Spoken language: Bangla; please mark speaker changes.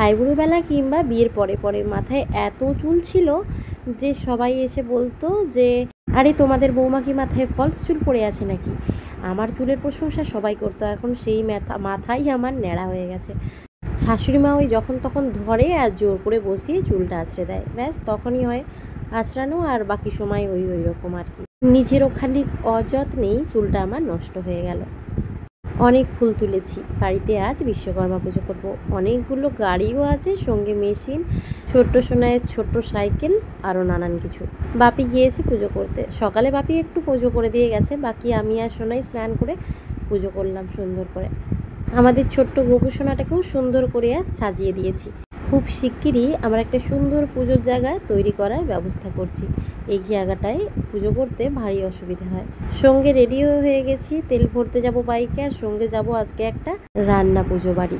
Speaker 1: আইবুড়োবেলা কিংবা বিয়ের পরে পরে মাথায় এত চুল ছিল যে সবাই এসে বলতো যে আরে তোমাদের বৌমা কি মাথায় ফলস চুল পড়ে আছে নাকি। আমার চুলের প্রশংসা সবাই করতো, এখন সেই মাথাই আমার ন্যাড়া হয়ে গেছে। শাশুড়ি মা ওই যখন তখন ধরে আর জোর করে বসিয়ে চুলটা আঁচড়ে দেয়, ব্যাস তখনই হয় আঁচড়ানো, আর বাকি সময় ওই ওই রকম আর কি। নিজেরও খালি অযত্নেই চুলটা আমার নষ্ট হয়ে গেল। অনেক ফুল তুলেছি, বাড়িতে আজ বিশ্বকর্মা পুজো করব। অনেকগুলো গাড়িও আছে, সঙ্গে মেশিন, ছোট্ট সোনায়ের ছোট্ট সাইকেল, আরও নানান কিছু। বাপি গিয়েছে পুজো করতে, সকালে বাপি একটু পুজো করে দিয়ে গেছে, বাকি আমি আর সোনাই স্নান করে পুজো করলাম সুন্দর করে। আমাদের ছোট্ট গোপু সোনাটাকেও সুন্দর করে আজ সাজিয়ে দিয়েছি। খুব শিগগিরই আমরা একটা সুন্দর পুজোর জায়গা তৈরি করার ব্যবস্থা করছি। এই জায়গাটায় পুজো করতে ভারী অসুবিধা হয়। সঙ্গে রেডিও হয়ে গেছি, তেল ভরতে যাব বাইকে, আর সঙ্গে যাব আজকে একটা রান্না পুজো বাড়ি।